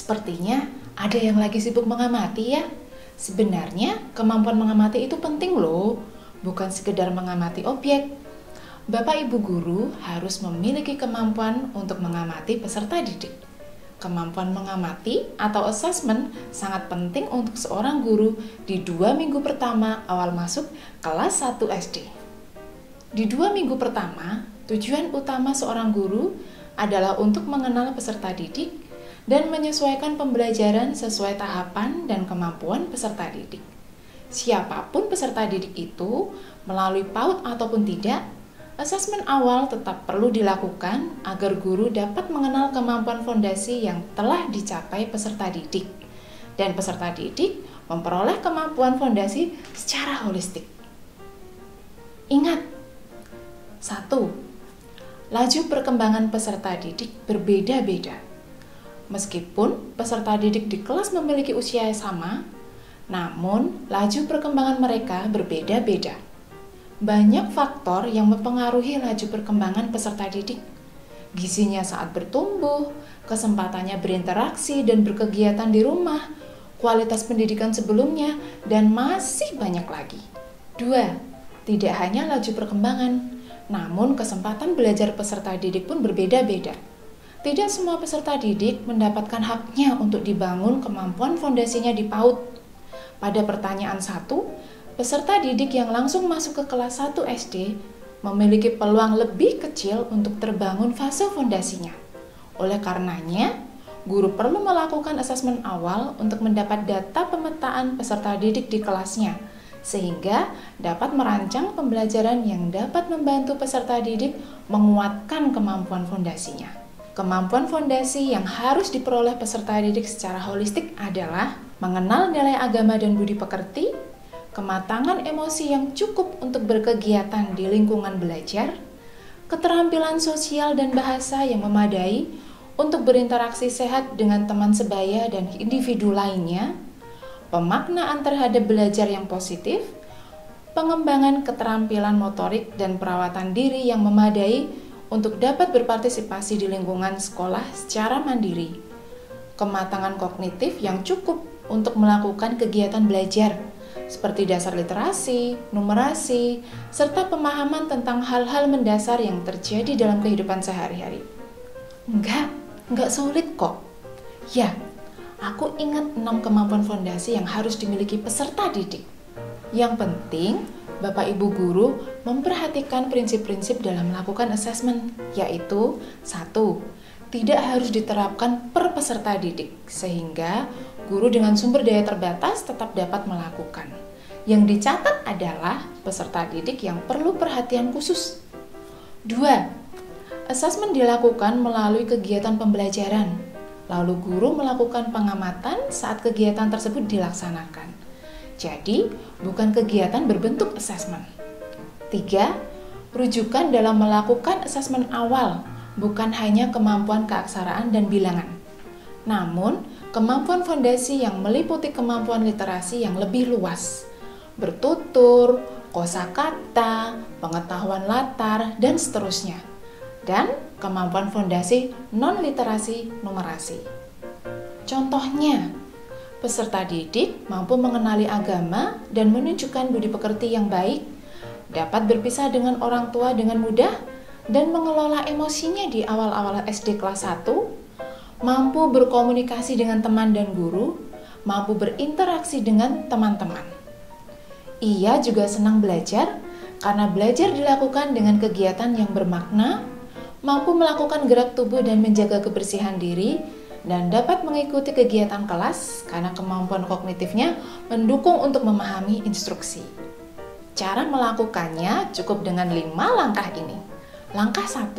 Sepertinya ada yang lagi sibuk mengamati ya. Sebenarnya kemampuan mengamati itu penting loh, bukan sekedar mengamati objek. Bapak Ibu guru harus memiliki kemampuan untuk mengamati peserta didik. Kemampuan mengamati atau assessment sangat penting untuk seorang guru di 2 minggu pertama awal masuk kelas 1 SD. Di 2 minggu pertama, tujuan utama seorang guru adalah untuk mengenal peserta didik dan menyesuaikan pembelajaran sesuai tahapan dan kemampuan peserta didik. Siapapun peserta didik itu, melalui PAUD ataupun tidak, asesmen awal tetap perlu dilakukan agar guru dapat mengenal kemampuan fondasi yang telah dicapai peserta didik, dan peserta didik memperoleh kemampuan fondasi secara holistik. Ingat, 1. Laju perkembangan peserta didik berbeda-beda. Meskipun peserta didik di kelas memiliki usia yang sama, namun laju perkembangan mereka berbeda-beda. Banyak faktor yang mempengaruhi laju perkembangan peserta didik. Gizinya saat bertumbuh, kesempatannya berinteraksi dan berkegiatan di rumah, kualitas pendidikan sebelumnya, dan masih banyak lagi. 2. Tidak hanya laju perkembangan, namun kesempatan belajar peserta didik pun berbeda-beda. Tidak semua peserta didik mendapatkan haknya untuk dibangun kemampuan fondasinya di PAUD. Pada pertanyaan 1, peserta didik yang langsung masuk ke kelas 1 SD memiliki peluang lebih kecil untuk terbangun fase fondasinya. Oleh karenanya, guru perlu melakukan asesmen awal untuk mendapat data pemetaan peserta didik di kelasnya, sehingga dapat merancang pembelajaran yang dapat membantu peserta didik menguatkan kemampuan fondasinya. Kemampuan fondasi yang harus diperoleh peserta didik secara holistik adalah mengenal nilai agama dan budi pekerti, kematangan emosi yang cukup untuk berkegiatan di lingkungan belajar, keterampilan sosial dan bahasa yang memadai untuk berinteraksi sehat dengan teman sebaya dan individu lainnya, pemaknaan terhadap belajar yang positif, pengembangan keterampilan motorik dan perawatan diri yang memadai untuk dapat berpartisipasi di lingkungan sekolah secara mandiri, kematangan kognitif yang cukup untuk melakukan kegiatan belajar, seperti dasar literasi, numerasi, serta pemahaman tentang hal-hal mendasar yang terjadi dalam kehidupan sehari-hari. Enggak sulit kok. Ya, aku ingat 6 kemampuan fondasi yang harus dimiliki peserta didik. Yang penting, Bapak Ibu guru memperhatikan prinsip-prinsip dalam melakukan asesmen, yaitu 1. Tidak harus diterapkan per peserta didik, sehingga guru dengan sumber daya terbatas tetap dapat melakukan. Yang dicatat adalah peserta didik yang perlu perhatian khusus. 2. Asesmen dilakukan melalui kegiatan pembelajaran, lalu guru melakukan pengamatan saat kegiatan tersebut dilaksanakan. Jadi, bukan kegiatan berbentuk asesmen. 3. Rujukan dalam melakukan asesmen awal, bukan hanya kemampuan keaksaraan dan bilangan, namun kemampuan fondasi yang meliputi kemampuan literasi yang lebih luas, bertutur, kosakata, pengetahuan latar, dan seterusnya, dan kemampuan fondasi non-literasi numerasi. Contohnya, peserta didik mampu mengenali agama dan menunjukkan budi pekerti yang baik, dapat berpisah dengan orang tua dengan mudah, dan mengelola emosinya di awal-awal SD kelas 1, mampu berkomunikasi dengan teman dan guru, mampu berinteraksi dengan teman-teman. Ia juga senang belajar karena belajar dilakukan dengan kegiatan yang bermakna, mampu melakukan gerak tubuh dan menjaga kebersihan diri, dan dapat mengikuti kegiatan kelas karena kemampuan kognitifnya mendukung untuk memahami instruksi. Cara melakukannya cukup dengan 5 langkah ini. Langkah 1.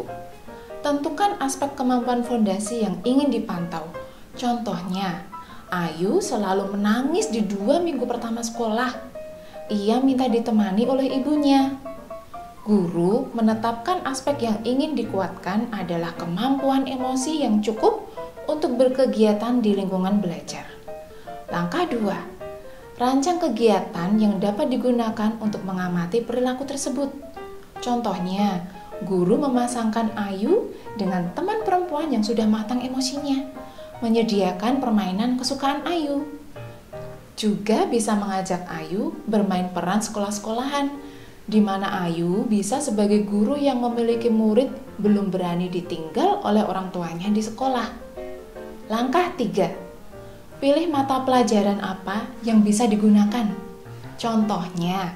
Tentukan aspek kemampuan fondasi yang ingin dipantau. Contohnya, Ayu selalu menangis di 2 minggu pertama sekolah. Ia minta ditemani oleh ibunya. Guru menetapkan aspek yang ingin dikuatkan adalah kemampuan emosi yang cukup untuk berkegiatan di lingkungan belajar. Langkah 2. Rancang kegiatan yang dapat digunakan untuk mengamati perilaku tersebut. Contohnya, guru memasangkan Ayu dengan teman perempuan yang sudah matang emosinya. menyediakan permainan kesukaan Ayu. Juga bisa mengajak Ayu bermain peran sekolah-sekolahan, di mana Ayu bisa sebagai guru yang memiliki murid belum berani ditinggal oleh orang tuanya di sekolah. Langkah 3. Pilih mata pelajaran apa yang bisa digunakan. Contohnya,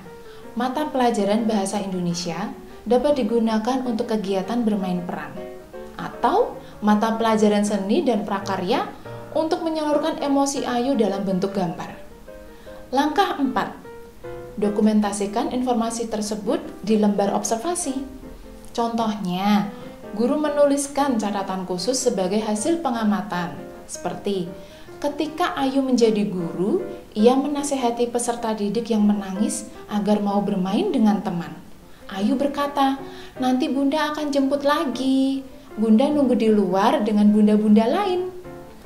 mata pelajaran bahasa Indonesia dapat digunakan untuk kegiatan bermain peran, atau mata pelajaran seni dan prakarya untuk menyalurkan emosi Ayu dalam bentuk gambar. Langkah 4. Dokumentasikan informasi tersebut di lembar observasi. Contohnya, guru menuliskan catatan khusus sebagai hasil pengamatan, seperti ketika Ayu menjadi guru, ia menasihati peserta didik yang menangis agar mau bermain dengan teman. Ayu berkata, "Nanti Bunda akan jemput lagi. Bunda nunggu di luar dengan bunda-bunda lain."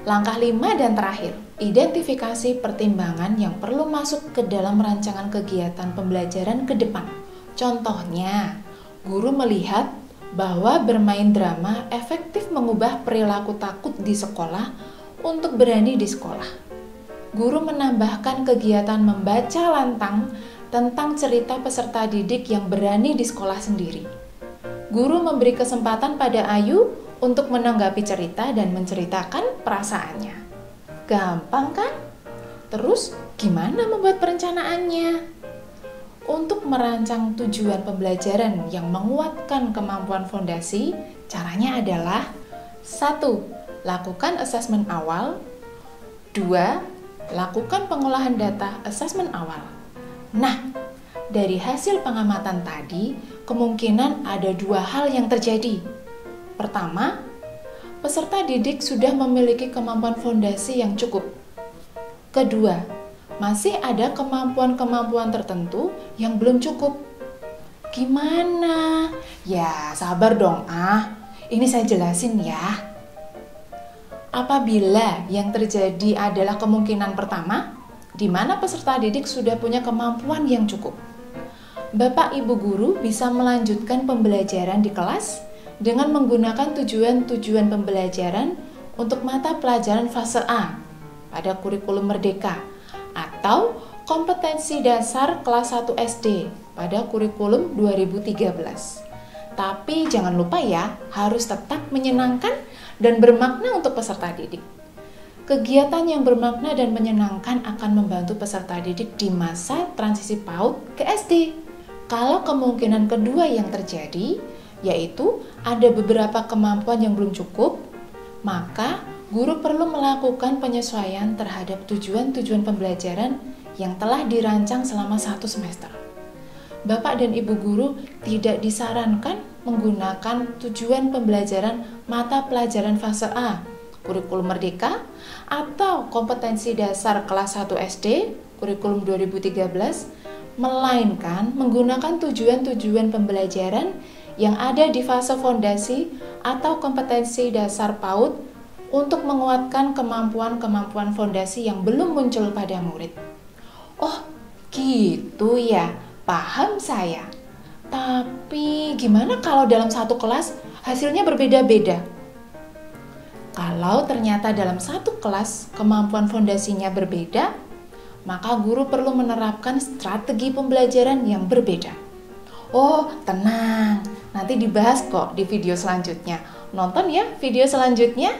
Langkah 5 dan terakhir, identifikasi pertimbangan yang perlu masuk ke dalam rancangan kegiatan pembelajaran ke depan. Contohnya, guru melihat bahwa bermain drama efektif mengubah perilaku takut di sekolah untuk berani di sekolah. Guru menambahkan kegiatan membaca lantang tentang cerita peserta didik yang berani di sekolah sendiri. Guru memberi kesempatan pada Ayu untuk menanggapi cerita dan menceritakan perasaannya. Gampang kan? Terus gimana membuat perencanaannya? Untuk merancang tujuan pembelajaran yang menguatkan kemampuan fondasi, caranya adalah 1. Lakukan asesmen awal. 2. Lakukan pengolahan data asesmen awal. Nah, dari hasil pengamatan tadi, kemungkinan ada 2 hal yang terjadi. Pertama, peserta didik sudah memiliki kemampuan fondasi yang cukup. Kedua, masih ada kemampuan-kemampuan tertentu yang belum cukup. Gimana? Ya, sabar dong, ini saya jelasin ya. Apabila yang terjadi adalah kemungkinan pertama, di mana peserta didik sudah punya kemampuan yang cukup, Bapak Ibu guru bisa melanjutkan pembelajaran di kelas dengan menggunakan tujuan-tujuan pembelajaran untuk mata pelajaran fase A pada kurikulum Merdeka atau kompetensi dasar kelas 1 SD pada kurikulum 2013. Tapi jangan lupa ya, harus tetap menyenangkan dan bermakna untuk peserta didik. Kegiatan yang bermakna dan menyenangkan akan membantu peserta didik di masa transisi PAUD ke SD. Kalau kemungkinan kedua yang terjadi, yaitu ada beberapa kemampuan yang belum cukup, maka guru perlu melakukan penyesuaian terhadap tujuan-tujuan pembelajaran yang telah dirancang selama 1 semester. Bapak dan Ibu guru tidak disarankan menggunakan tujuan pembelajaran mata pelajaran fase A, kurikulum Merdeka, atau kompetensi dasar kelas 1 SD, kurikulum 2013, melainkan menggunakan tujuan-tujuan pembelajaran yang ada di fase fondasi atau kompetensi dasar PAUD untuk menguatkan kemampuan-kemampuan fondasi yang belum muncul pada murid. Oh, gitu ya, paham saya. Tapi gimana kalau dalam satu kelas hasilnya berbeda-beda? Kalau ternyata dalam satu kelas kemampuan fondasinya berbeda, maka guru perlu menerapkan strategi pembelajaran yang berbeda. Oh, tenang, nanti dibahas kok di video selanjutnya. Nonton ya video selanjutnya.